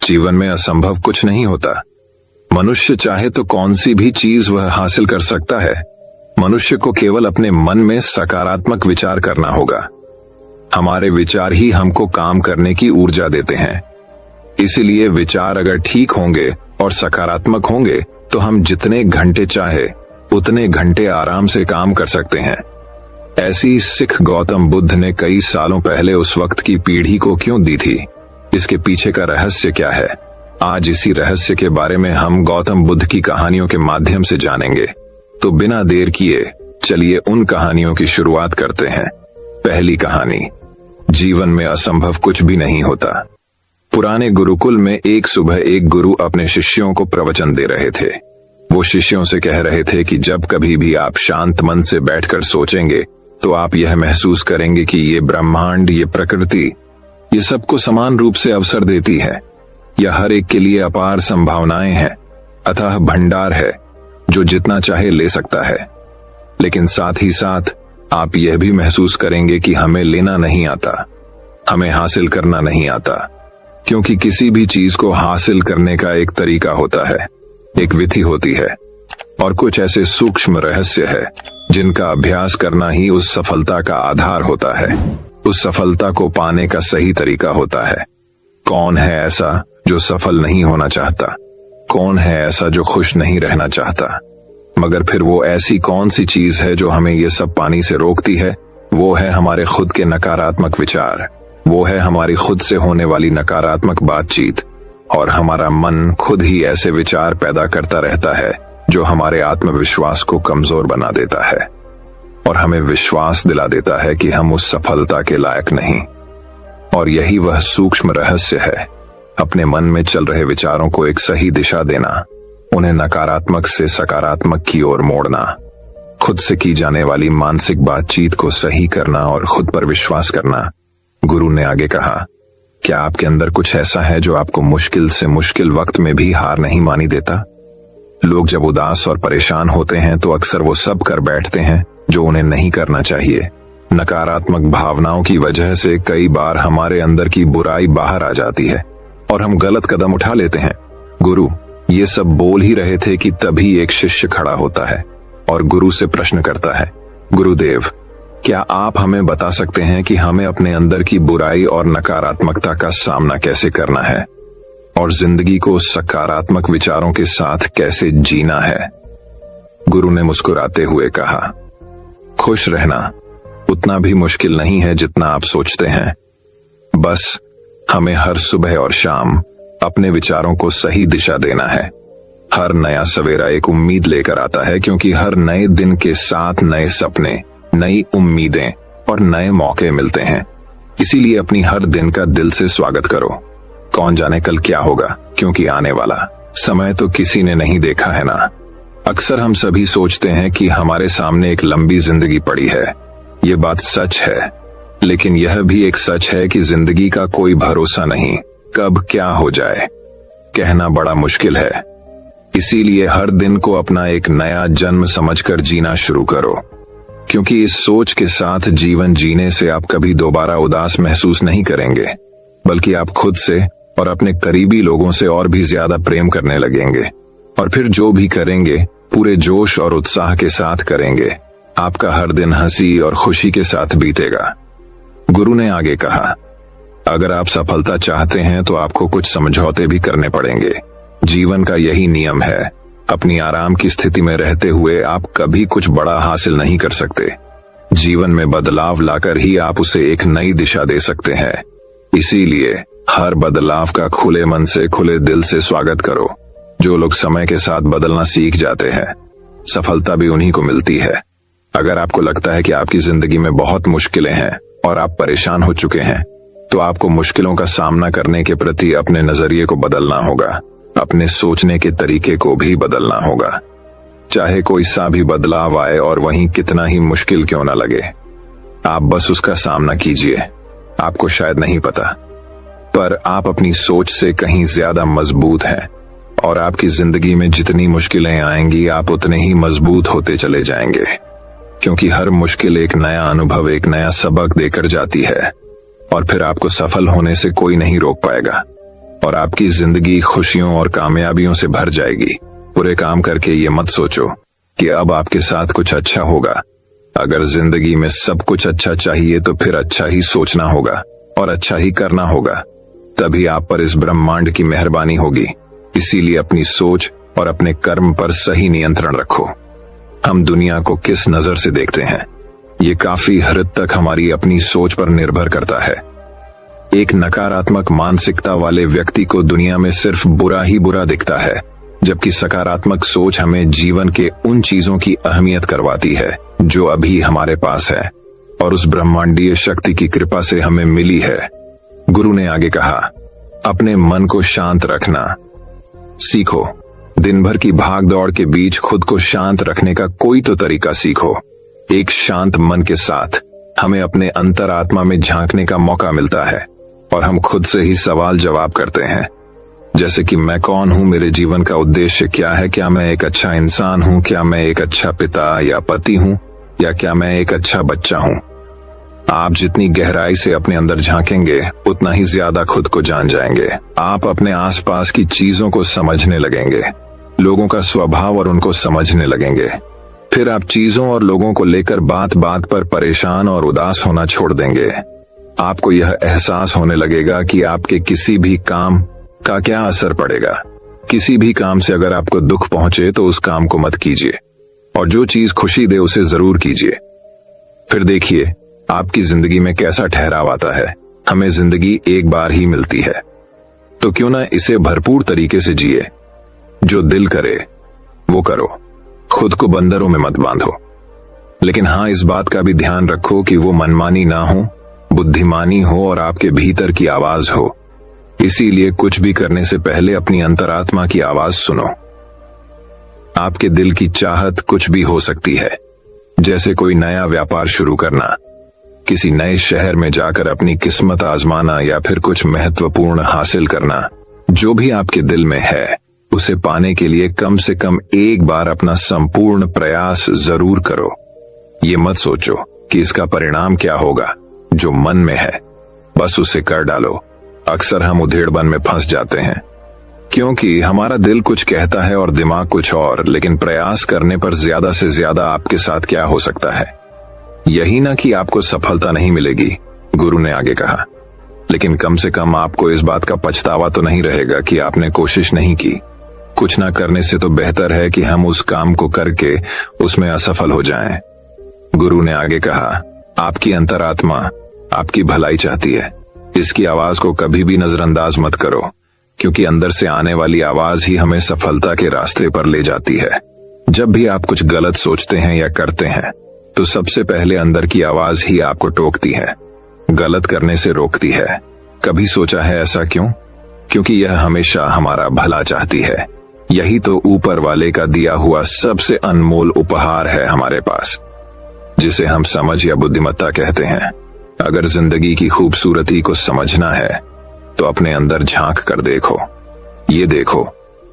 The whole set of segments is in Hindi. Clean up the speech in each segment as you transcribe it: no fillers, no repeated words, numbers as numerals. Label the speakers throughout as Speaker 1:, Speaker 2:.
Speaker 1: जीवन में असंभव कुछ नहीं होता। मनुष्य चाहे तो कौन सी भी चीज वह हासिल कर सकता है। मनुष्य को केवल अपने मन में सकारात्मक विचार करना होगा। हमारे विचार ही हमको काम करने की ऊर्जा देते हैं। इसीलिए विचार अगर ठीक होंगे और सकारात्मक होंगे तो हम जितने घंटे चाहे उतने घंटे आराम से काम कर सकते हैं। ऐसी सिख गौतम बुद्ध ने कई सालों पहले उस वक्त की पीढ़ी को क्यों दी थी? इसके पीछे का रहस्य क्या है? आज इसी रहस्य के बारे में हम गौतम बुद्ध की कहानियों के माध्यम से जानेंगे। तो बिना देर किए चलिए उन कहानियों की शुरुआत करते हैं। पहली कहानी, जीवन में असंभव कुछ भी नहीं होता। पुराने गुरुकुल में एक सुबह एक गुरु अपने शिष्यों को प्रवचन दे रहे थे। वो शिष्यों से कह रहे थे कि जब कभी भी आप शांत मन से बैठकर सोचेंगे तो आप यह महसूस करेंगे कि ये ब्रह्मांड, ये प्रकृति, ये सबको समान रूप से अवसर देती है। यह हर एक के लिए अपार संभावनाएं हैं, अथाह भंडार है जो जितना चाहे ले सकता है। लेकिन साथ ही साथ आप यह भी महसूस करेंगे कि हमें लेना नहीं आता, हमें हासिल करना नहीं आता, क्योंकि किसी भी चीज को हासिल करने का एक तरीका होता है, एक विधि होती है और कुछ ऐसे सूक्ष्म रहस्य है जिनका अभ्यास करना ही उस सफलता का आधार होता है, उस सफलता को पाने का सही तरीका होता है। कौन है ऐसा जो सफल नहीं होना चाहता? कौन है ऐसा जो खुश नहीं रहना चाहता? मगर फिर वो ऐसी कौन सी चीज है जो हमें ये सब पाने से रोकती है? वो है हमारे खुद के नकारात्मक विचार, वो है हमारी खुद से होने वाली नकारात्मक बातचीत। और हमारा मन खुद ही ऐसे विचार पैदा करता रहता है जो हमारे आत्मविश्वास को कमजोर बना देता है और हमें विश्वास दिला देता है कि हम उस सफलता के लायक नहीं। और यही वह सूक्ष्म रहस्य है, अपने मन में चल रहे विचारों को एक सही दिशा देना, उन्हें नकारात्मक से सकारात्मक की ओर मोड़ना, खुद से की जाने वाली मानसिक बातचीत को सही करना और खुद पर विश्वास करना। गुरु ने आगे कहा, क्या आपके अंदर कुछ ऐसा है जो आपको मुश्किल से मुश्किल वक्त में भी हार नहीं मानी देता? लोग जब उदास और परेशान होते हैं तो अक्सर वो सब कर बैठते हैं जो उन्हें नहीं करना चाहिए। नकारात्मक भावनाओं की वजह से कई बार हमारे अंदर की बुराई बाहर आ जाती है और हम गलत कदम उठा लेते हैं। गुरु ये सब बोल ही रहे थे कि तभी एक शिष्य खड़ा होता है और गुरु से प्रश्न करता है, गुरुदेव, क्या आप हमें बता सकते हैं कि हमें अपने अंदर की बुराई और नकारात्मकता का सामना कैसे करना है और जिंदगी को सकारात्मक विचारों के साथ कैसे जीना है? गुरु ने मुस्कुराते हुए कहा, खुश रहना उतना भी मुश्किल नहीं है जितना आप सोचते हैं। बस हमें हर सुबह और शाम अपने विचारों को सही दिशा देना है। हर नया सवेरा एक उम्मीद लेकर आता है, क्योंकि हर नए दिन के साथ नए सपने, नई उम्मीदें और नए मौके मिलते हैं। इसीलिए अपनी हर दिन का दिल से स्वागत करो। कौन जाने कल क्या होगा, क्योंकि आने वाला समय तो किसी ने नहीं देखा है ना। अक्सर हम सभी सोचते हैं कि हमारे सामने एक लंबी जिंदगी पड़ी है। ये बात सच है, लेकिन यह भी एक सच है कि जिंदगी का कोई भरोसा नहीं, कब क्या हो जाए कहना बड़ा मुश्किल है। इसीलिए हर दिन को अपना एक नया जन्म समझकर जीना शुरू करो, क्योंकि इस सोच के साथ जीवन जीने से आप कभी दोबारा उदास महसूस नहीं करेंगे, बल्कि आप खुद से और अपने करीबी लोगों से और भी ज्यादा प्रेम करने लगेंगे। और फिर जो भी करेंगे पूरे जोश और उत्साह के साथ करेंगे। आपका हर दिन हंसी और खुशी के साथ बीतेगा। गुरु ने आगे कहा, अगर आप सफलता चाहते हैं तो आपको कुछ समझौते भी करने पड़ेंगे। जीवन का यही नियम है, अपनी आराम की स्थिति में रहते हुए आप कभी कुछ बड़ा हासिल नहीं कर सकते। जीवन में बदलाव लाकर ही आप उसे एक नई दिशा दे सकते हैं। इसीलिए हर बदलाव का खुले मन से, खुले दिल से स्वागत करो। जो लोग समय के साथ बदलना सीख जाते हैं, सफलता भी उन्हीं को मिलती है। अगर आपको लगता है कि आपकी जिंदगी में बहुत मुश्किलें हैं और आप परेशान हो चुके हैं, तो आपको मुश्किलों का सामना करने के प्रति अपने नजरिए को बदलना होगा, अपने सोचने के तरीके को भी बदलना होगा। चाहे कोई सा भी बदलाव आए और वहीं कितना ही मुश्किल क्यों न लगे, आप बस उसका सामना कीजिए। आपको शायद नहीं पता, पर आप अपनी सोच से कहीं ज्यादा मजबूत हैं और आपकी जिंदगी में जितनी मुश्किलें आएंगी आप उतने ही मजबूत होते चले जाएंगे, क्योंकि हर मुश्किल एक नया अनुभव, एक नया सबक देकर जाती है और फिर आपको सफल होने से कोई नहीं रोक पाएगा। और आपकी जिंदगी खुशियों और कामयाबियों से भर जाएगी। बुरे काम करके ये मत सोचो कि अब आपके साथ कुछ अच्छा होगा। अगर जिंदगी में सब कुछ अच्छा चाहिए तो फिर अच्छा ही सोचना होगा और अच्छा ही करना होगा, तभी आप पर इस ब्रह्मांड की मेहरबानी होगी। इसीलिए अपनी सोच और अपने कर्म पर सही नियंत्रण रखो। हम दुनिया को किस नजर से देखते हैं, ये काफी हद तक हमारी अपनी सोच पर निर्भर करता है। एक नकारात्मक मानसिकता वाले व्यक्ति को दुनिया में सिर्फ बुरा ही बुरा दिखता है, जबकि सकारात्मक सोच हमें जीवन के उन चीजों की अहमियत करवाती है जो अभी हमारे पास है और उस ब्रह्मांडीय शक्ति की कृपा से हमें मिली है। गुरु ने आगे कहा, अपने मन को शांत रखना सीखो। दिन भर की भाग दौड़ के बीच खुद को शांत रखने का कोई तो तरीका सीखो। एक शांत मन के साथ हमें अपने अंतरात्मा में झांकने का मौका मिलता है और हम खुद से ही सवाल जवाब करते हैं, जैसे कि मैं कौन हूं, मेरे जीवन का उद्देश्य क्या है, क्या मैं एक अच्छा इंसान हूं, क्या मैं एक अच्छा पिता या पति हूं, या क्या मैं एक अच्छा बच्चा हूं। आप जितनी गहराई से अपने अंदर झांकेंगे उतना ही ज्यादा खुद को जान जाएंगे। आप अपने आसपास की चीजों को समझने लगेंगे, लोगों का स्वभाव और उनको समझने लगेंगे। फिर आप चीजों और लोगों को लेकर बात बात पर परेशान और उदास होना छोड़ देंगे। आपको यह एहसास होने लगेगा कि आपके किसी भी काम का क्या असर पड़ेगा। किसी भी काम से अगर आपको दुख पहुंचे तो उस काम को मत कीजिए, और जो चीज खुशी दे उसे जरूर कीजिए। फिर देखिए आपकी जिंदगी में कैसा ठहराव आता है। हमें जिंदगी एक बार ही मिलती है, तो क्यों ना इसे भरपूर तरीके से जिए। जो दिल करे वो करो, खुद को बंदरों में मत बांधो। लेकिन हाँ, इस बात का भी ध्यान रखो कि वो मनमानी ना हो, बुद्धिमानी हो और आपके भीतर की आवाज हो। इसीलिए कुछ भी करने से पहले अपनी अंतरात्मा की आवाज सुनो। आपके दिल की चाहत कुछ भी हो सकती है, जैसे कोई नया व्यापार शुरू करना, किसी नए शहर में जाकर अपनी किस्मत आजमाना, या फिर कुछ महत्वपूर्ण हासिल करना। जो भी आपके दिल में है उसे पाने के लिए कम से कम एक बार अपना संपूर्ण प्रयास जरूर करो। ये मत सोचो कि इसका परिणाम क्या होगा। जो मन में है बस उसे कर डालो। अक्सर हम उधेड़बन में फंस जाते हैं, क्योंकि हमारा दिल कुछ कहता है और दिमाग कुछ और। लेकिन प्रयास करने पर ज्यादा से ज्यादा आपके साथ क्या हो सकता है, यही ना कि आपको सफलता नहीं मिलेगी, गुरु ने आगे कहा। लेकिन कम से कम आपको इस बात का पछतावा तो नहीं रहेगा कि आपने कोशिश नहीं की। कुछ ना करने से तो बेहतर है कि हम उस काम को करके उसमें असफल हो जाएं। गुरु ने आगे कहा, आपकी अंतरात्मा आपकी भलाई चाहती है। इसकी आवाज को कभी भी नजरअंदाज मत करो, क्योंकि अंदर से आने वाली आवाज ही हमें सफलता के रास्ते पर ले जाती है। जब भी आप कुछ गलत सोचते हैं या करते हैं तो सबसे पहले अंदर की आवाज ही आपको टोकती है, गलत करने से रोकती है। कभी सोचा है ऐसा क्यों? क्योंकि यह हमेशा हमारा भला चाहती है। यही तो ऊपर वाले का दिया हुआ सबसे अनमोल उपहार है हमारे पास, जिसे हम समझ या बुद्धिमत्ता कहते हैं। अगर जिंदगी की खूबसूरती को समझना है तो अपने अंदर झांक कर देखो। ये देखो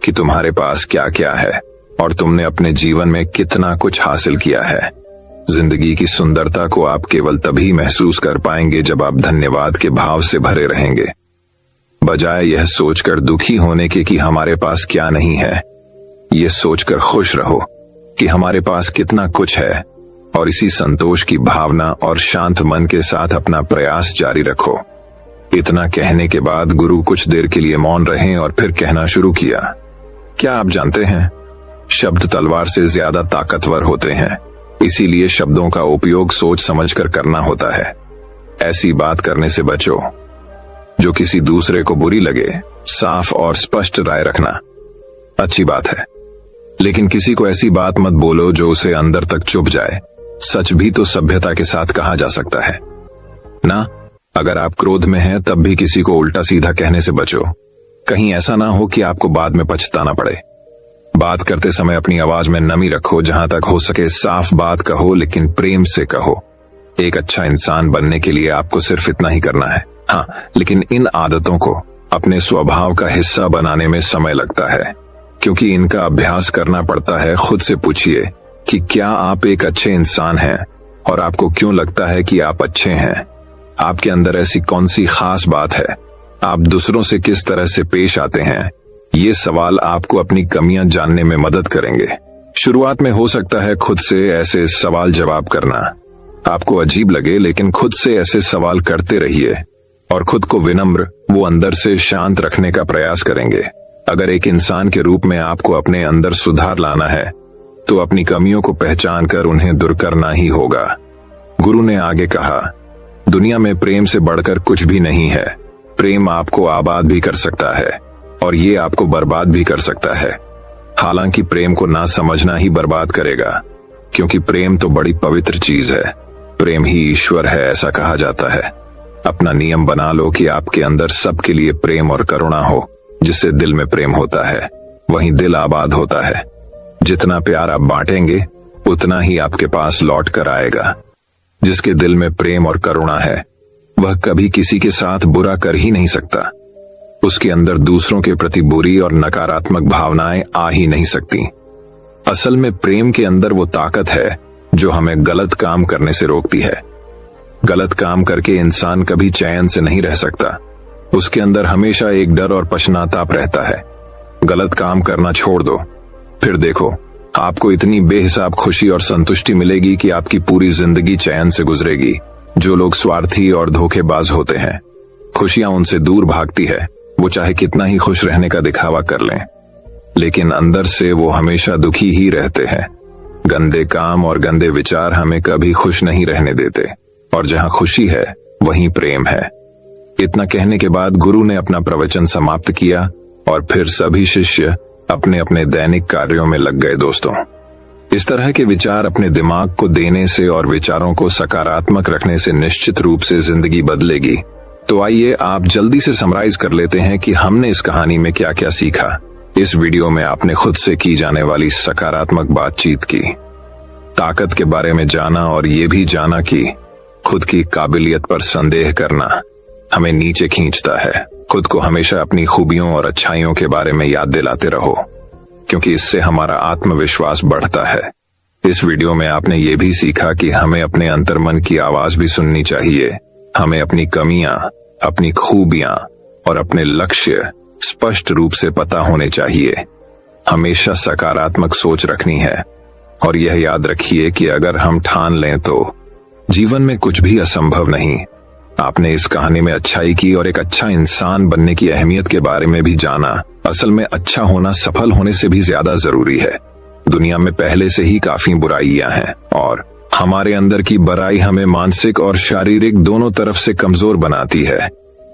Speaker 1: कि तुम्हारे पास क्या क्या है और तुमने अपने जीवन में कितना कुछ हासिल किया है। जिंदगी की सुंदरता को आप केवल तभी महसूस कर पाएंगे जब आप धन्यवाद के भाव से भरे रहेंगे, बजाय यह सोचकर दुखी होने के कि हमारे पास क्या नहीं है। ये सोचकर खुश रहो कि हमारे पास कितना कुछ है, और इसी संतोष की भावना और शांत मन के साथ अपना प्रयास जारी रखो। इतना कहने के बाद गुरु कुछ देर के लिए मौन रहे और फिर कहना शुरू किया, क्या आप जानते हैं, शब्द तलवार से ज्यादा ताकतवर होते हैं। इसीलिए शब्दों का उपयोग सोच समझकर करना होता है। ऐसी बात करने से बचो जो किसी दूसरे को बुरी लगे। साफ और स्पष्ट राय रखना अच्छी बात है, लेकिन किसी को ऐसी बात मत बोलो जो उसे अंदर तक चुभ जाए। सच भी तो सभ्यता के साथ कहा जा सकता है ना। अगर आप क्रोध में हैं तब भी किसी को उल्टा सीधा कहने से बचो, कहीं ऐसा ना हो कि आपको बाद में पछताना पड़े। बात करते समय अपनी आवाज में नमी रखो, जहां तक हो सके साफ बात कहो, लेकिन प्रेम से कहो। एक अच्छा इंसान बनने के लिए आपको सिर्फ इतना ही करना है। हाँ, लेकिन इन आदतों को अपने स्वभाव का हिस्सा बनाने में समय लगता है, क्योंकि इनका अभ्यास करना पड़ता है। खुद से पूछिए कि क्या आप एक अच्छे इंसान हैं, और आपको क्यों लगता है कि आप अच्छे हैं। आपके अंदर ऐसी कौन सी खास बात है आप दूसरों से किस तरह से पेश आते हैं, ये सवाल आपको अपनी कमियां जानने में मदद करेंगे। शुरुआत में हो सकता है खुद से ऐसे सवाल जवाब करना आपको अजीब लगे, लेकिन खुद से ऐसे सवाल करते रहिए और खुद को विनम्र, वो अंदर से शांत रखने का प्रयास करेंगे। अगर एक इंसान के रूप में आपको अपने अंदर सुधार लाना है तो अपनी कमियों को पहचान कर उन्हें दूर करना ही होगा। गुरु ने आगे कहा, दुनिया में प्रेम से बढ़कर कुछ भी नहीं है। प्रेम आपको आबाद भी कर सकता है और ये आपको बर्बाद भी कर सकता है। हालांकि प्रेम को ना समझना ही बर्बाद करेगा, क्योंकि प्रेम तो बड़ी पवित्र चीज है। प्रेम ही ईश्वर है, ऐसा कहा जाता है। अपना नियम बना लो कि आपके अंदर सबके लिए प्रेम और करुणा हो। जिससे दिल में प्रेम होता है वहीं दिल आबाद होता है। जितना प्यार आप बांटेंगे उतना ही आपके पास लौट कर आएगा। जिसके दिल में प्रेम और करुणा है वह कभी किसी के साथ बुरा कर ही नहीं सकता। उसके अंदर दूसरों के प्रति बुरी और नकारात्मक भावनाएं आ ही नहीं सकती। असल में प्रेम के अंदर वो ताकत है जो हमें गलत काम करने से रोकती है। गलत काम करके इंसान कभी चैन से नहीं रह सकता। उसके अंदर हमेशा एक डर और पश्चाताप रहता है। गलत काम करना छोड़ दो, फिर देखो आपको इतनी बेहिसाब खुशी और संतुष्टि मिलेगी कि आपकी पूरी जिंदगी चैन से गुजरेगी। जो लोग स्वार्थी और धोखेबाज होते हैं, खुशियां उनसे दूर भागती है। वो चाहे कितना ही खुश रहने का दिखावा कर लें, लेकिन अंदर से वो हमेशा दुखी ही रहते हैं। गंदे काम और गंदे विचार हमें कभी खुश नहीं रहने देते, और जहां खुशी है वहीं प्रेम है। इतना कहने के बाद गुरु ने अपना प्रवचन समाप्त किया और फिर सभी शिष्य अपने अपने दैनिक कार्यों में लग गए। दोस्तों, इस तरह के विचार अपने दिमाग को देने से और विचारों को सकारात्मक रखने से निश्चित रूप से जिंदगी बदलेगी। तो आइए आप जल्दी से समराइज कर लेते हैं कि हमने इस कहानी में क्या क्या सीखा। इस वीडियो में आपने खुद से की जाने वाली सकारात्मक बातचीत की, ताकत के बारे में जाना और ये भी जाना कि खुद की काबिलियत पर संदेह करना हमें नीचे खींचता है। खुद को हमेशा अपनी खूबियों और अच्छाइयों के बारे में याद दिलाते रहो, क्योंकि इससे हमारा आत्मविश्वास बढ़ता है। इस वीडियो में आपने ये भी सीखा कि हमें अपने अंतर्मन की आवाज भी सुननी चाहिए। हमें अपनी कमियां, अपनी खूबियां और अपने लक्ष्य स्पष्ट रूप से पता होने चाहिए। हमेशा सकारात्मक सोच रखनी है और यह याद रखिए कि अगर हम ठान लें तो जीवन में कुछ भी असंभव नहीं। आपने इस कहानी में अच्छाई की और एक अच्छा इंसान बनने की अहमियत के बारे में भी जाना। असल में अच्छा होना सफल होने से भी ज्यादा जरूरी है। दुनिया में पहले से ही काफी बुराइयां हैं और हमारे अंदर की बुराई हमें मानसिक और शारीरिक दोनों तरफ से कमजोर बनाती है।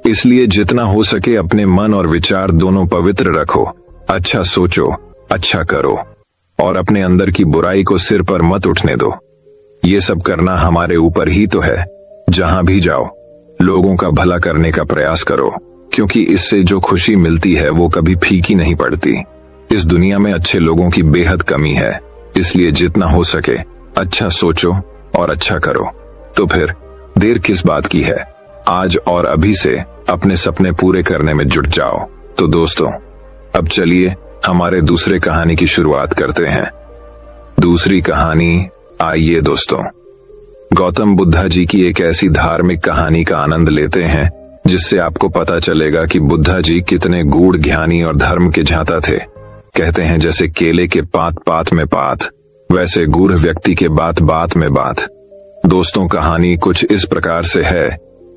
Speaker 1: इसलिए जितना हो सके अपने मन और विचार दोनों पवित्र रखो। अच्छा सोचो, अच्छा करो और अपने अंदर की बुराई को सिर पर मत उठने दो। ये सब करना हमारे ऊपर ही तो है। जहां भी जाओ लोगों का भला करने का प्रयास करो, क्योंकि इससे जो खुशी मिलती है वो कभी फीकी नहीं पड़ती। इस दुनिया में अच्छे लोगों की बेहद कमी है, इसलिए जितना हो सके अच्छा सोचो और अच्छा करो। तो फिर देर किस बात की है, आज और अभी से अपने सपने पूरे करने में जुट जाओ। तो दोस्तों, अब चलिए हमारे दूसरे कहानी की शुरुआत करते हैं। दूसरी कहानी, आइए दोस्तों गौतम बुद्धा जी की एक ऐसी धार्मिक कहानी का आनंद लेते हैं जिससे आपको पता चलेगा कि बुद्धा जी कितने गूढ़ ज्ञानी और धर्म के झांता थे। कहते हैं जैसे केले के पात पात में पात, वैसे गूढ़ व्यक्ति के बात बात में बात। दोस्तों, कहानी कुछ इस प्रकार से है।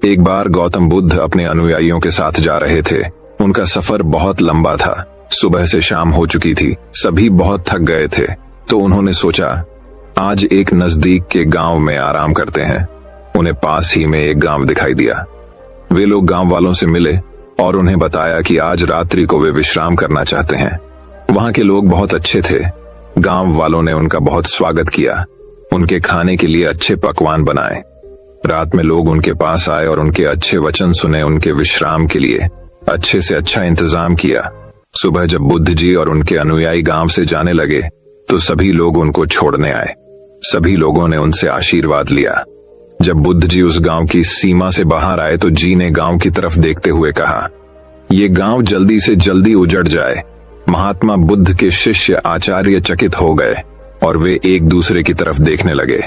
Speaker 1: एक बार गौतम बुद्ध अपने अनुयायियों के साथ जा रहे थे। उनका सफर बहुत लंबा था। सुबह से शाम हो चुकी थी। सभी बहुत थक गए थे, तो उन्होंने सोचा आज एक नजदीक के गांव में आराम करते हैं। उन्हें पास ही में एक गांव दिखाई दिया। वे लोग गांव वालों से मिले और उन्हें बताया कि आज रात्रि को वे विश्राम करना चाहते हैं। वहां के लोग बहुत अच्छे थे। गांव वालों ने उनका बहुत स्वागत किया। उनके खाने के लिए अच्छे पकवान बनाए। रात में लोग उनके पास आए और उनके अच्छे वचन सुने। उनके विश्राम के लिए अच्छे से अच्छा इंतजाम किया। सुबह जब बुद्ध जी और उनके अनुयायी गांव से जाने लगे तो सभी लोग उनको छोड़ने आए। सभी लोगों ने उनसे आशीर्वाद लिया। जब बुद्ध जी उस गांव की सीमा से बाहर आए तो जी ने गांव की तरफ देखते हुए कहा, ये गांव जल्दी से जल्दी उजड़ जाए। महात्मा बुद्ध के शिष्य आचार्य चकित हो गए और वे एक दूसरे की तरफ देखने लगे,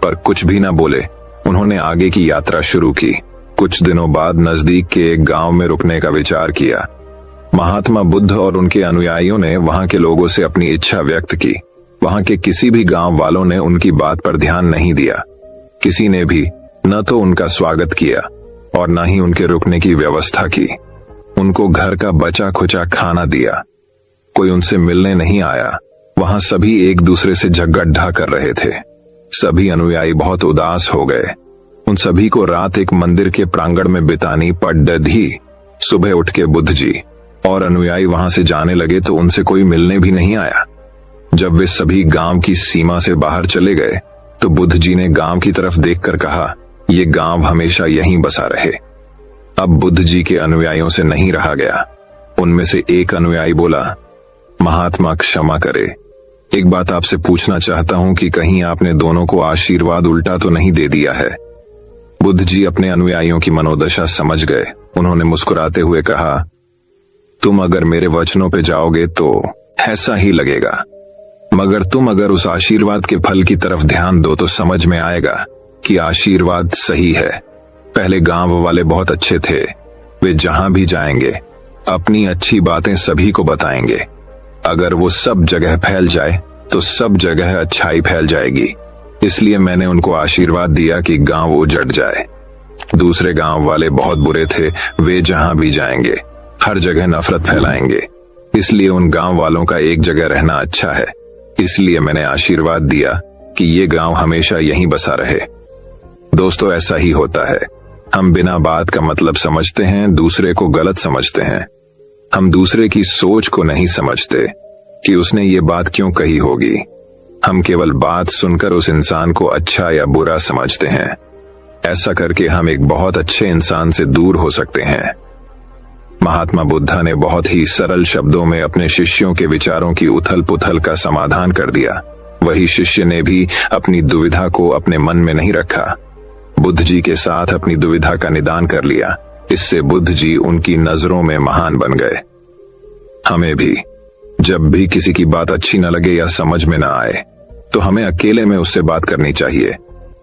Speaker 1: पर कुछ भी न बोले। उन्होंने आगे की यात्रा शुरू की। कुछ दिनों बाद नजदीक के एक गांव में रुकने का विचार किया। महात्मा बुद्ध और उनके अनुयायियों ने वहां के लोगों से अपनी इच्छा व्यक्त की। वहां के किसी भी गांव वालों ने उनकी बात पर ध्यान नहीं दिया। किसी ने भी न तो उनका स्वागत किया और न ही उनके रुकने की व्यवस्था की। उनको घर का बचा खुचा खाना दिया। कोई उनसे मिलने नहीं आया। वहां सभी एक दूसरे से झगड़ा कर रहे थे। सभी अनुयायी बहुत उदास हो गए। उन सभी को रात एक मंदिर के प्रांगण में बितानी पड़ी। सुबह उठ के बुद्ध जी और अनुयायी वहां से जाने लगे तो उनसे कोई मिलने भी नहीं आया। जब वे सभी गांव की सीमा से बाहर चले गए तो बुद्ध जी ने गांव की तरफ देखकर कहा, ये गांव हमेशा यहीं बसा रहे। अब बुद्ध जी के अनुयायियों से नहीं रहा गया। उनमें से एक अनुयायी बोला, महात्मा क्षमा करे, एक बात आपसे पूछना चाहता हूं कि कहीं आपने दोनों को आशीर्वाद उल्टा तो नहीं दे दिया है। बुद्ध जी अपने अनुयायियों की मनोदशा समझ गए। उन्होंने मुस्कुराते हुए कहा, तुम अगर मेरे वचनों पे जाओगे तो ऐसा ही लगेगा, मगर तुम अगर उस आशीर्वाद के फल की तरफ ध्यान दो तो समझ में आएगा कि आशीर्वाद सही है। पहले गांव वाले बहुत अच्छे थे। वे जहां भी जाएंगे अपनी अच्छी बातें सभी को बताएंगे। अगर वो सब जगह फैल जाए तो सब जगह अच्छाई फैल जाएगी। इसलिए मैंने उनको आशीर्वाद दिया कि गांव उजड़ जाए। दूसरे गांव वाले बहुत बुरे थे। वे जहां भी जाएंगे हर जगह नफरत फैलाएंगे। इसलिए उन गांव वालों का एक जगह रहना अच्छा है। इसलिए मैंने आशीर्वाद दिया कि ये गांव हमेशा यहीं बसा रहे। दोस्तों, ऐसा ही होता है। हम बिना बात का मतलब समझते हैं, दूसरे को गलत समझते हैं। हम दूसरे की सोच को नहीं समझते कि उसने ये बात क्यों कही होगी। हम केवल बात सुनकर उस इंसान को अच्छा या बुरा समझते हैं। ऐसा करके हम एक बहुत अच्छे इंसान से दूर हो सकते हैं। महात्मा बुद्धा ने बहुत ही सरल शब्दों में अपने शिष्यों के विचारों की उथल पुथल का समाधान कर दिया। वही शिष्य ने भी अपनी दुविधा को अपने मन में नहीं रखा। बुद्ध जी के साथ अपनी दुविधा का निदान कर लिया। इससे बुद्ध जी उनकी नजरों में महान बन गए। हमें भी जब भी किसी की बात अच्छी न लगे या समझ में न आए तो हमें अकेले में उससे बात करनी चाहिए।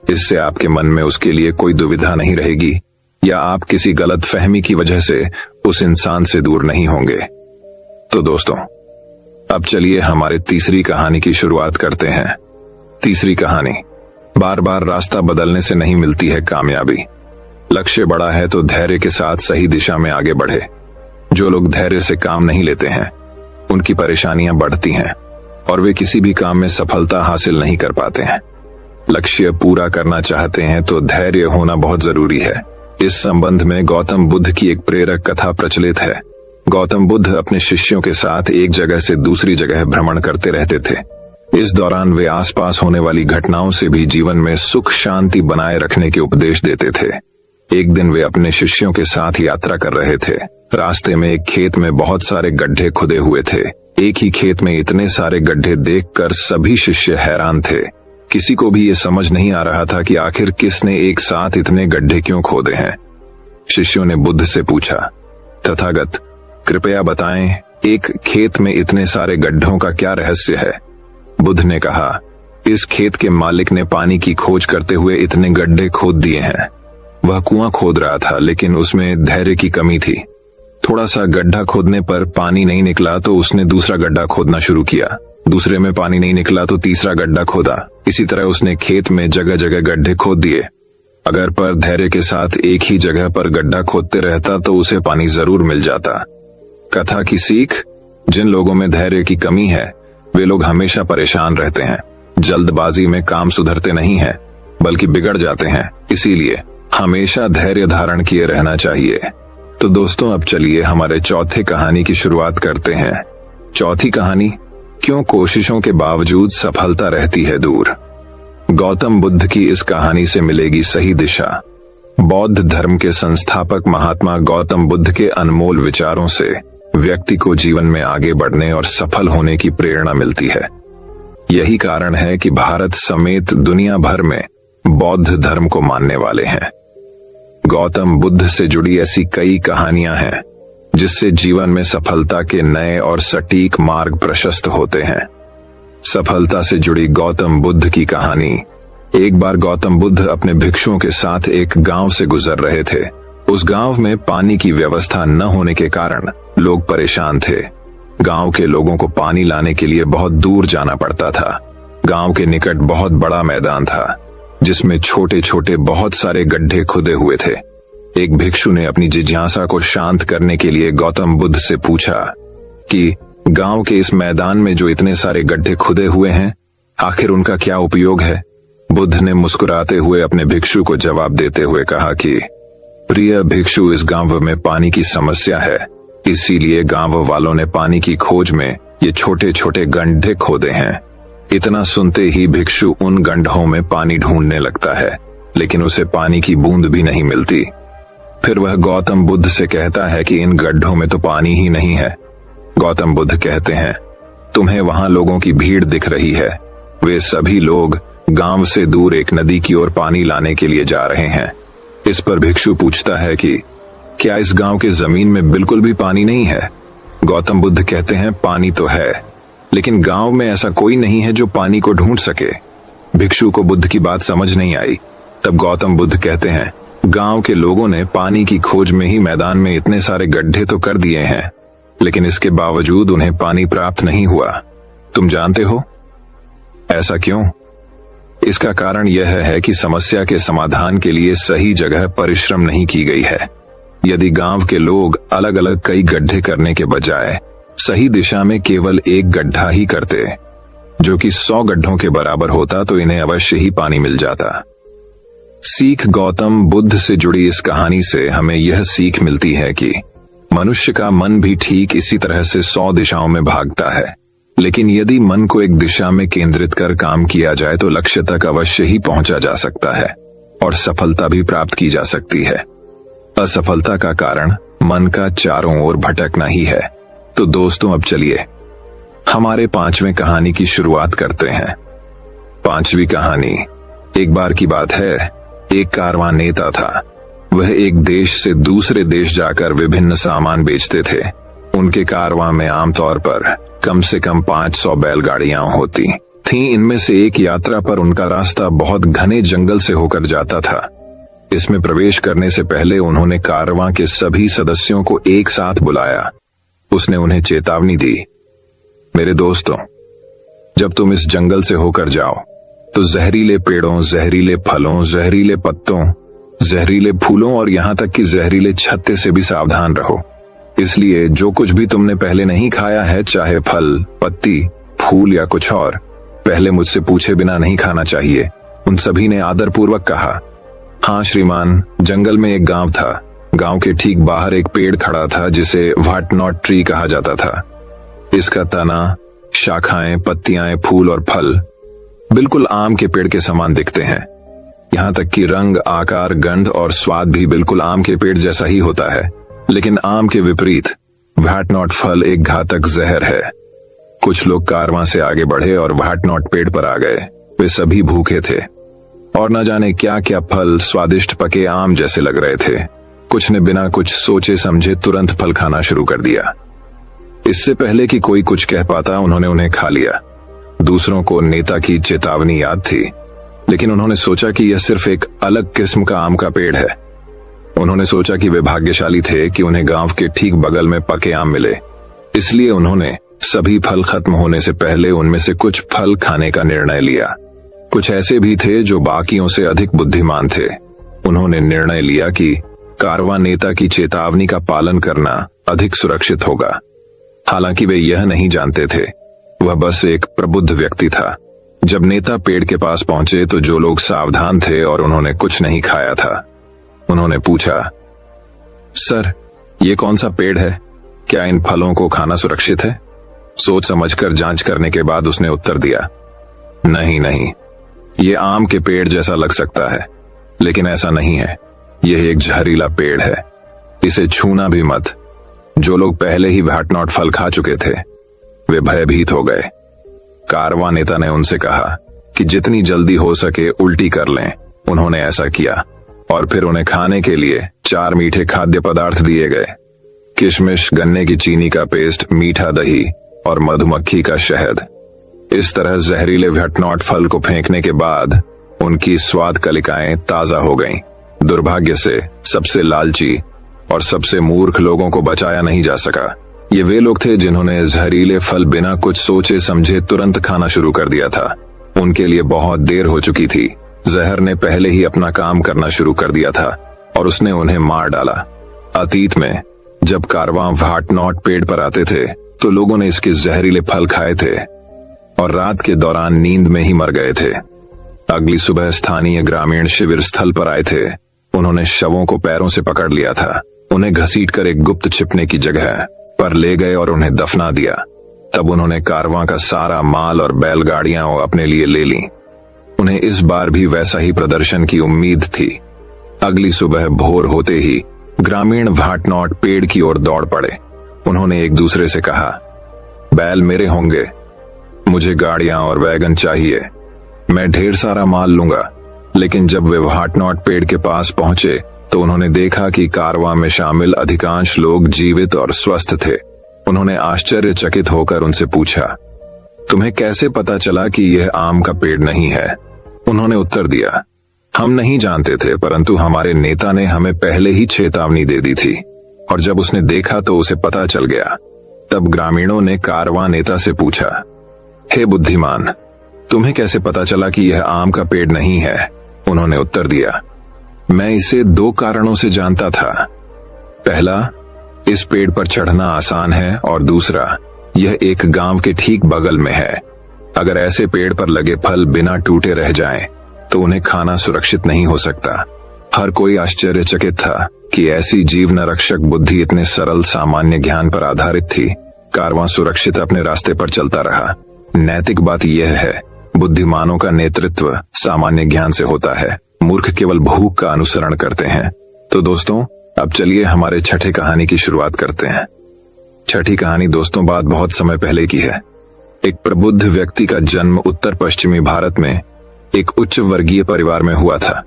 Speaker 1: इससे आपके मन में उसके लिए कोई दुविधा नहीं रहेगी या आप किसी गलत फहमी की वजह से उस इंसान से दूर नहीं होंगे। तो दोस्तों, अब चलिए हमारी तीसरी कहानी की शुरुआत करते हैं। तीसरी कहानी, बार बार रास्ता बदलने से नहीं मिलती है कामयाबी। लक्ष्य बड़ा है तो धैर्य के साथ सही दिशा में आगे बढ़े। जो लोग धैर्य से काम नहीं लेते हैं उनकी परेशानियां बढ़ती हैं और वे किसी भी काम में सफलता हासिल नहीं कर पाते हैं। लक्ष्य पूरा करना चाहते हैं तो धैर्य होना बहुत जरूरी है। इस संबंध में गौतम बुद्ध की एक प्रेरक कथा प्रचलित है। गौतम बुद्ध अपने शिष्यों के साथ एक जगह से दूसरी जगह भ्रमण करते रहते थे। इस दौरान वे आसपास होने वाली घटनाओं से भी जीवन में सुख शांति बनाए रखने के उपदेश देते थे। एक दिन वे अपने शिष्यों के साथ यात्रा कर रहे थे। रास्ते में एक खेत में बहुत सारे गड्ढे खुदे हुए थे। एक ही खेत में इतने सारे गड्ढे देखकर सभी शिष्य हैरान थे। किसी को भी ये समझ नहीं आ रहा था कि आखिर किसने एक साथ इतने गड्ढे क्यों खोदे हैं। शिष्यों ने बुद्ध से पूछा, तथागत कृपया बताएं, एक खेत में इतने सारे गड्ढों का क्या रहस्य है? बुद्ध ने कहा, इस खेत के मालिक ने पानी की खोज करते हुए इतने गड्ढे खोद दिए हैं। वह कुआं खोद रहा था लेकिन उसमें धैर्य की कमी थी। थोड़ा सा गड्ढा खोदने पर पानी नहीं निकला तो उसने दूसरा गड्ढा खोदना शुरू किया। दूसरे में पानी नहीं निकला तो तीसरा गड्ढा खोदा। इसी तरह उसने खेत में जगह जगह गड्ढे खोद दिए। अगर पर धैर्य के साथ एक ही जगह पर गड्ढा खोदते रहता तो उसे पानी जरूर मिल जाता। कथा की सीख, जिन लोगों में धैर्य की कमी है वे लोग हमेशा परेशान रहते हैं। जल्दबाजी में काम सुधरते नहीं हैं बल्कि बिगड़ जाते हैं। इसीलिए हमेशा धैर्य धारण किए रहना चाहिए। तो दोस्तों, अब चलिए हमारे चौथे कहानी की शुरुआत करते हैं। चौथी कहानी, क्यों कोशिशों के बावजूद सफलता रहती है दूर। गौतम बुद्ध की इस कहानी से मिलेगी सही दिशा। बौद्ध धर्म के संस्थापक महात्मा गौतम बुद्ध के अनमोल विचारों से व्यक्ति को जीवन में आगे बढ़ने और सफल होने की प्रेरणा मिलती है। यही कारण है कि भारत समेत दुनिया भर में बौद्ध धर्म को मानने वाले हैं। गौतम बुद्ध से जुड़ी ऐसी कई कहानियां हैं जिससे जीवन में सफलता के नए और सटीक मार्ग प्रशस्त होते हैं। सफलता से जुड़ी गौतम बुद्ध की कहानी। एक बार गौतम बुद्ध अपने भिक्षुओं के साथ एक गांव से गुजर रहे थे। उस गांव में पानी की व्यवस्था न होने के कारण लोग परेशान थे। गांव के लोगों को पानी लाने के लिए बहुत दूर जाना पड़ता था। गांव के निकट बहुत बड़ा मैदान था जिसमें छोटे छोटे बहुत सारे गड्ढे खुदे हुए थे। एक भिक्षु ने अपनी जिज्ञासा को शांत करने के लिए गौतम बुद्ध से पूछा कि गांव के इस मैदान में जो इतने सारे गड्ढे खुदे हुए हैं, आखिर उनका क्या उपयोग है? बुद्ध ने मुस्कुराते हुए अपने भिक्षु को जवाब देते हुए कहा कि प्रिय भिक्षु, इस गांव में पानी की समस्या है, इसीलिए गांव वालों ने पानी की खोज में ये छोटे छोटे गड्ढे खोदे हैं। इतना सुनते ही भिक्षु उन गड्ढों में पानी ढूंढने लगता है, लेकिन उसे पानी की बूंद भी नहीं मिलती। फिर वह गौतम बुद्ध से कहता है कि इन गड्ढों में तो पानी ही नहीं है। गौतम बुद्ध कहते हैं, तुम्हें वहां लोगों की भीड़ दिख रही है, वे सभी लोग गांव से दूर एक नदी की ओर पानी लाने के लिए जा रहे हैं। इस पर भिक्षु पूछता है कि क्या इस गांव के जमीन में बिल्कुल भी पानी नहीं है? गौतम बुद्ध कहते हैं, पानी तो है, लेकिन गांव में ऐसा कोई नहीं है जो पानी को ढूंढ सके। भिक्षु को बुद्ध की बात समझ नहीं आई। तब गौतम बुद्ध कहते हैं, गांव के लोगों ने पानी की खोज में ही मैदान में इतने सारे गड्ढे तो कर दिए हैं, लेकिन इसके बावजूद उन्हें पानी प्राप्त नहीं हुआ। तुम जानते हो ऐसा क्यों? इसका कारण यह है कि समस्या के समाधान के लिए सही जगह परिश्रम नहीं की गई है। यदि गांव के लोग अलग अलग कई गड्ढे करने के बजाय सही दिशा में केवल एक गड्ढा ही करते, जो कि 100 गड्ढों के बराबर होता, तो इन्हें अवश्य ही पानी मिल जाता। सीख गौतम बुद्ध से जुड़ी इस कहानी से हमें यह सीख मिलती है कि मनुष्य का मन भी ठीक इसी तरह से 100 दिशाओं में भागता है, लेकिन यदि मन को एक दिशा में केंद्रित कर काम किया जाए तो लक्ष्य तक अवश्य ही पहुंचा जा सकता है और सफलता भी प्राप्त की जा सकती है। असफलता का कारण मन का चारों ओर भटकना ही है। तो दोस्तों, अब चलिए हमारे 5वें कहानी की शुरुआत करते हैं। 5वीं कहानी। एक बार की बात है, एक कारवां नेता था। वह एक देश से दूसरे देश जाकर विभिन्न सामान बेचते थे। उनके कारवां में आमतौर पर कम से कम 500 बैलगाड़ियां होती थीं। इनमें से एक यात्रा पर उनका रास्ता बहुत घने जंगल से होकर जाता था। इसमें प्रवेश करने से पहले उन्होंने कारवां के सभी सदस्यों को एक साथ बुलाया। उसने उन्हें चेतावनी दी, मेरे दोस्तों, जब तुम इस जंगल से होकर जाओ तो जहरीले पेड़ों, जहरीले फलों, जहरीले पत्तों, जहरीले फूलों और यहां तक कि जहरीले छत्ते से भी सावधान रहो। इसलिए जो कुछ भी तुमने पहले नहीं खाया है, चाहे फल, पत्ती, फूल या कुछ और, पहले मुझसे पूछे बिना नहीं खाना चाहिए। उन सभी ने आदरपूर्वक कहा, हाँ श्रीमान। जंगल में एक गांव था। गांव के ठीक बाहर एक पेड़ खड़ा था जिसे व्हाट नॉट ट्री कहा जाता था। इसका तना, शाखाएं, पत्तियां, फूल और फल बिल्कुल आम के पेड़ के समान दिखते हैं। यहां तक कि रंग, आकार, गंध और स्वाद भी बिल्कुल आम के पेड़ जैसा ही होता है। लेकिन आम के विपरीत व्हाट नॉट फल एक घातक जहर है। कुछ लोग कारवां से आगे बढ़े और व्हाट नॉट पेड़ पर आ गए। वे सभी भूखे थे और न जाने क्या क्या फल स्वादिष्ट पके आम जैसे लग रहे थे। कुछ ने बिना कुछ सोचे समझे तुरंत फल खाना शुरू कर दिया। इससे पहले कि कोई कुछ कह पाता, उन्होंने उन्हें खा लिया। दूसरों को नेता की चेतावनी याद थी, लेकिन उन्होंने सोचा कि यह सिर्फ एक अलग किस्म का आम का पेड़ है। उन्होंने सोचा कि वे भाग्यशाली थे कि उन्हें गांव के ठीक बगल में पके आम मिले। इसलिए उन्होंने सभी फल खत्म होने से पहले उनमें से कुछ फल खाने का निर्णय लिया। कुछ ऐसे भी थे जो बाकियों से अधिक बुद्धिमान थे। उन्होंने निर्णय लिया कि कारवां नेता की चेतावनी का पालन करना अधिक सुरक्षित होगा। हालांकि वे यह नहीं जानते थे, वह बस एक प्रबुद्ध व्यक्ति था। जब नेता पेड़ के पास पहुंचे तो जो लोग सावधान थे और उन्होंने कुछ नहीं खाया था, उन्होंने पूछा, सर, ये कौन सा पेड़ है? क्या इन फलों को खाना सुरक्षित है? सोच समझकर जांच करने के बाद उसने उत्तर दिया, नहीं, ये आम के पेड़ जैसा लग सकता है, लेकिन ऐसा नहीं है। यह एक जहरीला पेड़ है, इसे छूना भी मत। जो लोग पहले ही व्हाट नॉट फल खा चुके थे, वे भयभीत हो गए। कारवां नेता ने उनसे कहा कि जितनी जल्दी हो सके उल्टी कर लें। उन्होंने ऐसा किया और फिर उन्हें खाने के लिए 4 मीठे खाद्य पदार्थ दिए गए। किशमिश, गन्ने की चीनी का पेस्ट, मीठा दही और मधुमक्खी का शहद। इस तरह जहरीले व्हाट नॉट फल को फेंकने के बाद उनकी स्वाद कलिकाएं ताजा हो गईं दुर्भाग्य से सबसे लालची और सबसे मूर्ख लोगों को बचाया नहीं जा सका। ये वे लोग थे जिन्होंने जहरीले फल बिना कुछ सोचे समझे तुरंत खाना शुरू कर दिया था। उनके लिए बहुत देर हो चुकी थी। जहर ने पहले ही अपना काम करना शुरू कर दिया था और उसने उन्हें मार डाला। अतीत में जब कारवां भाटनॉट पेड़ पर आते थे तो लोगों ने इसके जहरीले फल खाए थे और रात के दौरान नींद में ही मर गए थे। अगली सुबह स्थानीय ग्रामीण शिविर स्थल पर आए थे। उन्होंने शवों को पैरों से पकड़ लिया था। उन्हें घसीटकर एक गुप्त छिपने की जगह पर ले गए और उन्हें दफना दिया। तब उन्होंने कारवां का सारा माल और बैलगाड़ियां अपने लिए ले ली। उन्हें इस बार भी वैसा ही प्रदर्शन की उम्मीद थी। अगली सुबह भोर होते ही ग्रामीण भाटनॉट पेड़ की ओर दौड़ पड़े। उन्होंने एक दूसरे से कहा, बैल मेरे होंगे, मुझे गाड़ियां और वैगन चाहिए, मैं ढेर सारा माल लूंगा। लेकिन जब वे भाटनॉट पेड़ के पास पहुंचे तो उन्होंने देखा कि कारवां में शामिल अधिकांश लोग जीवित और स्वस्थ थे। उन्होंने आश्चर्यचकित होकर उनसे पूछा, तुम्हें कैसे पता चला कि यह आम का पेड़ नहीं है? उन्होंने उत्तर दिया, हम नहीं जानते थे, परंतु हमारे नेता ने हमें पहले ही चेतावनी दे दी थी और जब उसने देखा तो उसे पता चल गया। तब ग्रामीणों ने कारवां नेता से पूछा, हे बुद्धिमान, तुम्हें कैसे पता चला कि यह आम का पेड़ नहीं है? उन्होंने उत्तर दिया, मैं इसे 2 कारणों से जानता था। पहला, इस पेड़ पर चढ़ना आसान है और दूसरा, यह एक गांव के ठीक बगल में है। अगर ऐसे पेड़ पर लगे फल बिना टूटे रह जाएं, तो उन्हें खाना सुरक्षित नहीं हो सकता। हर कोई आश्चर्यचकित था कि ऐसी जीवन रक्षक बुद्धि इतने सरल सामान्य ज्ञान पर आधारित थी। कारवां सुरक्षित अपने रास्ते पर चलता रहा। नैतिक बात यह है, बुद्धिमानों का नेतृत्व सामान्य ज्ञान से होता है, मूर्ख केवल भूख का अनुसरण करते हैं। तो दोस्तों, अब चलिए हमारे छठे कहानी की शुरुआत करते हैं। छठी कहानी दोस्तों बात बहुत समय पहले की है। एक प्रबुद्ध व्यक्ति का जन्म उत्तर पश्चिमी भारत में एक उच्च वर्गीय परिवार में हुआ था।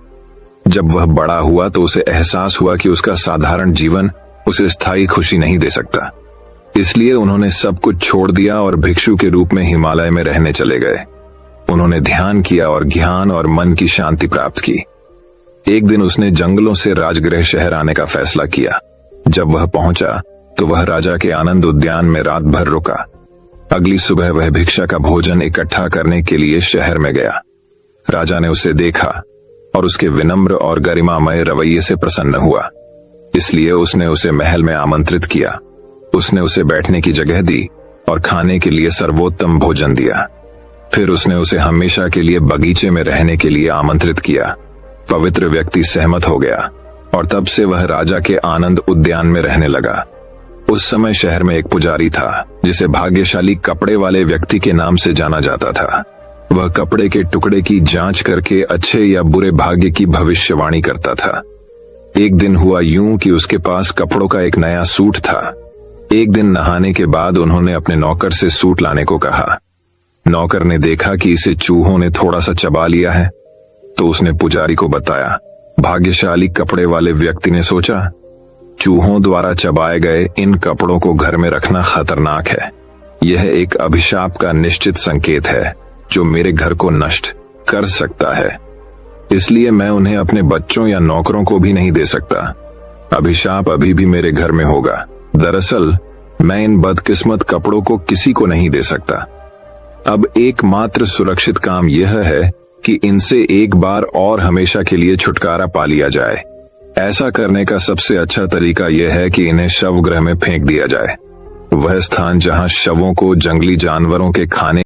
Speaker 1: जब वह बड़ा हुआ तो उसे एहसास हुआ कि उसका साधारण जीवन उसे स्थायी खुशी नहीं दे सकता। इसलिए उन्होंने सब कुछ छोड़ दिया और भिक्षु के रूप में हिमालय में रहने चले गए। उन्होंने ध्यान किया और ज्ञान और मन की शांति प्राप्त की। एक दिन उसने जंगलों से राजगृह शहर आने का फैसला किया। जब वह पहुंचा तो वह राजा के आनंद उद्यान में रात भर रुका। अगली सुबह वह भिक्षा का भोजन इकट्ठा करने के लिए शहर में गया। राजा ने उसे देखा और उसके विनम्र और गरिमामय रवैये से प्रसन्न हुआ, इसलिए उसने उसे महल में आमंत्रित किया। उसने उसे बैठने की जगह दी और खाने के लिए सर्वोत्तम भोजन दिया। फिर उसने उसे हमेशा के लिए बगीचे में रहने के लिए आमंत्रित किया। पवित्र व्यक्ति सहमत हो गया और तब से वह राजा के आनंद उद्यान में रहने लगा। उस समय शहर में एक पुजारी था जिसे भाग्यशाली कपड़े वाले व्यक्ति के नाम से जाना जाता था। वह कपड़े के टुकड़े की जांच करके अच्छे या बुरे भाग्य की भविष्यवाणी करता था। एक दिन हुआ यूं कि उसके पास कपड़ों का एक नया सूट था। एक दिन नहाने के बाद उन्होंने अपने नौकर से सूट लाने को कहा। नौकर ने देखा कि इसे चूहों ने थोड़ा सा चबा लिया है, तो उसने पुजारी को बताया। भाग्यशाली कपड़े वाले व्यक्ति ने सोचा, चूहों द्वारा चबाए गए इन कपड़ों को घर में रखना खतरनाक है। यह एक अभिशाप का निश्चित संकेत है जो मेरे घर को नष्ट कर सकता है, इसलिए मैं उन्हें अपने बच्चों या नौकरों को भी नहीं दे सकता। अभिशाप अभी भी मेरे घर में होगा। दरअसल मैं इन बदकिस्मत कपड़ों को किसी को नहीं दे सकता। अब एकमात्र सुरक्षित काम यह है कि इनसे एक बार और हमेशा के लिए छुटकारा पा लिया जाए। ऐसा करने का सबसे अच्छा तरीका यह है कि इन्हें शवगृह में फेंक दिया जाए, वह स्थान जहां शवों को जंगली जानवरों के खाने